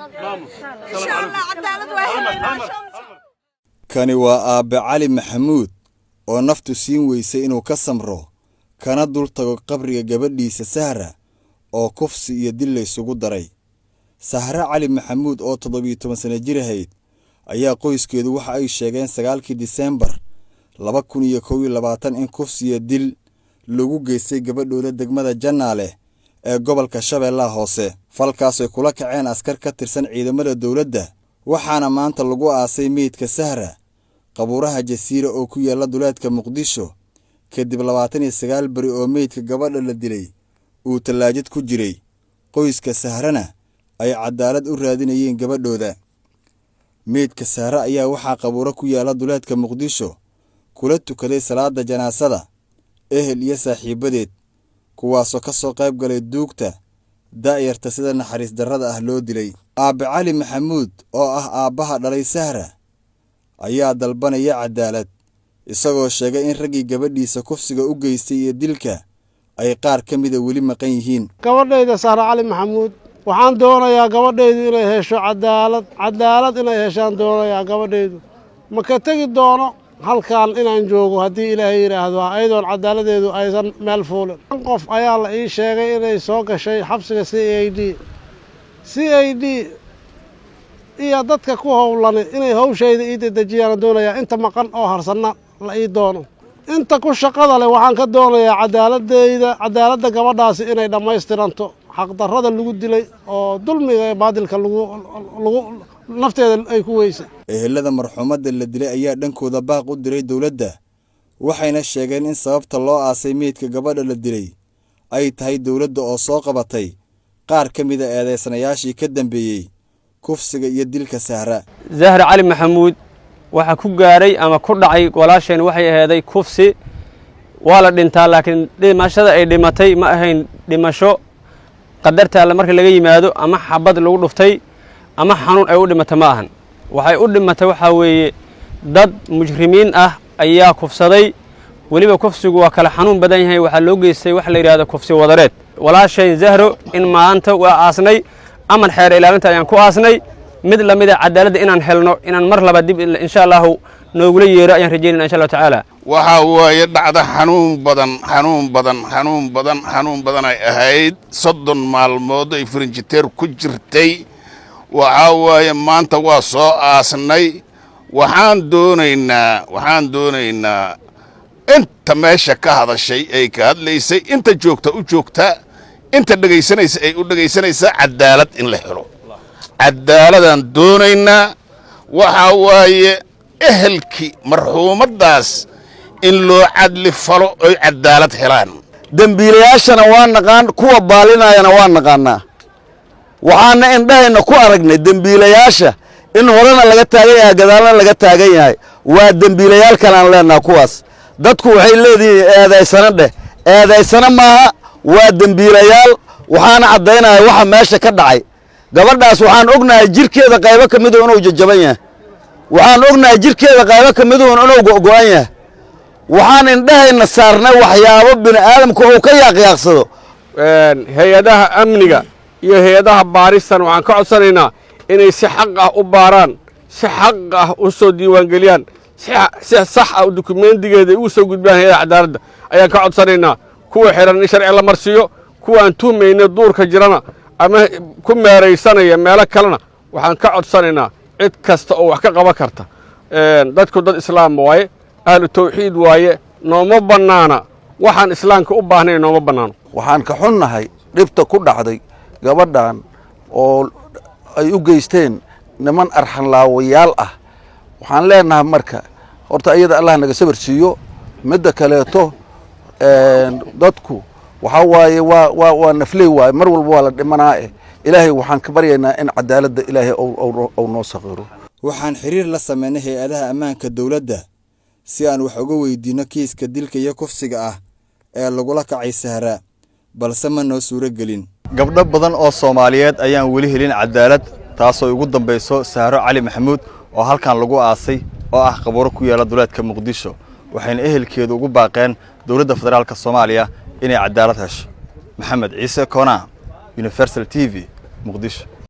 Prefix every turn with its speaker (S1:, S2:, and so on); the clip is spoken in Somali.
S1: إن شاء الله عدالة وهي
S2: kani waa aabe cali maxamuud oo naftu siin weysay inuu ka samro kana dul tago qabriga gabadhiisa Sahra oo kufsi iyo dil la isugu daray. Sahra cali maxamuud oo 17 sano jir ahayd ayaa qoyskeedu waxa ay sheegeen 9 Diseembar 2021 in kufsi iyo dil lagu geystay gabadhooda degmada Janaale ee gobolka Shabeellaha Hoose. falkaas ay kula kaceen askar ka tirsan ciidamada dawladda waxaana maanta lagu aasay meydka Sahra qabuuraha Jasiira oo ku yaala duleedka Muqdisho kadib 29 bari oo meydka gabadha la dilay uu talaajid ku jiray. qoyska Sahrana ay cadaalad u raadinayeen gabadhooda. meydka Sahra ayaa waxaa qabuuro ku yaala duleedka Muqdisho kula tukaday salaada janaasada ehel iyo saaxiibadeed kuwaasoo ka soo qayb galay duugta daayarta sida naxariis darrada ah loo dilay. aabe cali maxamuud oo ah aabaha dhalay Sahra ayaa dalbanaya cadaalad isagoo sheegay in raggii gabadhiisa kufsiga u geystay iyo dilka ay qaar ka mid ah weli maqan yihiin.
S3: gabadhayda Sahra cali maxamuud waxaan doonayaa gabadhaydu inay hesho cadaalad inay heshaan doonayaa gabadhaydu ma ka tagi doono halkaan inaan joogo haddii Ilaahay yiraahdo ayadoon cadaaladeedu aysan meel fuulin. qof ayaa la ii sheegay inay soo gashay xabsiga CID iyo dadka ku howlan inay hawshayda ii dedejiyaan doonayaa inta maqan oo harsanna la ii doono. inta ku shaqada leh waxaan ka doonayaa cadaaladda gabadhaasi inay dhammaystiranto xaq darrada lagu dilay oo dulmiga ee baadilka lagu nafteeda ay ku weysay.
S2: ehelada marxuumadda la dilay ayaa dhankooda baaq u diray dawladda waxayna sheegeen in sababta loo aasay meydka gabadha la dilay ay tahay dawladda oo soo qabatay qaar ka mid ah eedeysanayaashii ka dambeeyay kufsiga iyo dilka Sahra.
S4: Zahra cali maxamuud waxa ku gaaray ama ku dhacay walaasheen waxay ahayd kufsi waa la dhintaa laakiin dhimashada ay dhimatay ma ahayn dhimasho qadarta alla marka laga yimaado ama xabad lagu dhuftay ama xanuun ay u dhimatay ma ahan. waxay u dhimatay waxa weeye dad mujrimiin ah ayaa kufsaday waliba kufsigu waa kala xanuun badan yahay waxa loo geystay wax la yiraahdo kufsi wadareed. walaasheen Zahro in maanta waa aasnay aman xeer ilaalinta ayaan ku aasnay mid la mid ah cadaaladda inaan helno inaan mar laba dib insha Allah noogula yeero ayaan rajaynaynaa insha Allah taala.
S5: waxa waaye dhacda xanuun badan ay ahayd 30 maalmood ay frinjiteer ku jirtay. waxa waaye maanta waa soo aasnay waxaan doonaynaa inta meesha ka hadashay ay ka hadlaysay inta joogta u joogta inta dhageysanaysa ay u dhageysanaysa cadaalad in la helo. cadaaladan doonaynaa waxa waaye ehelkii marxuumadaas in loo cadli falo ay cadaalad helaan.
S6: dambiilayaashana waa naqaan kuwa baalinayana waa naqaanaa waxaana indhahayna ku aragnay dambiilayaasha in horena laga taagan yahay gadaalna laga taagan yahay waa dambiilayaal kale aan leenahay. kuwaas dadku waxay leeyihiin eedaysana maaha waa dambiilayaal waxaana caddaynaya waxa meesha ka dhacay. gabadhaas waxaan ognahay jirkeeda qaybo ka mid ah inuu jajaban yahay waxaan ognahay jirkeeda qaybo ka mid ah inuu go'an yahay waxaan indhahayna saarnay waxyaabo bini aadamku uu ka yaaqyaqsado.
S4: hay'adaha amniga iyo hay'adaha baarisan waxaan ka codsanaynaa inay si xaq ah u baaraan si xaq ah u soo diiwaan galiyaan si sax ah dukumeentigeeda ugu soo gudbaan hay'adaha cadaaladda ayaan ka codsanaynaa. kuwa xiran in sharci la marsiyo kuwa aan tuhmayna duurka jirana ama ku meeraysanaya meelo kalena waxaan ka codsanaynaa cid kasta oo wax ka qaban karta. dadku dad islaam waaye ahlu tawxiid waaye nooma bannaana waxaan islaamka u baahnayn nooma bannaano.
S6: waxaan ka xunnahay dhibta ku dhacday gabadhan oo ay u geysteen niman arxan laawayaal ah. waxaan leenahay marka horta iyada Allah naga sabar siiyo midda kaleeto dadku waxa waaye waa naflay waaye mar walba waa la dhimanaa ilaahay waxaan ka baryaynaa in cadaaladda ilaahay oo noo saqiiro.
S2: waxaan xiriir la sameynay hay'adaha ammaanka dawladda si aan wax uga weydiino kiiska dilka iyo kufsiga ah ee lagula kacay Sahra balse ma noo suuro gelin. gabdho badan oo Soomaaliyeed ayaan weli helin cadaalad taasoo ugu dambayso Sahra cali maxamuud oo halkan lagu aasay oo ah qabuuro ku yaala duleedka Muqdisho waxayna ehelkeedu ugu baaqeen dawladda federaalka Soomaaliya inay cadaalad hesho. Maxamed Ciise Koona, Universal TV, Muqdisho.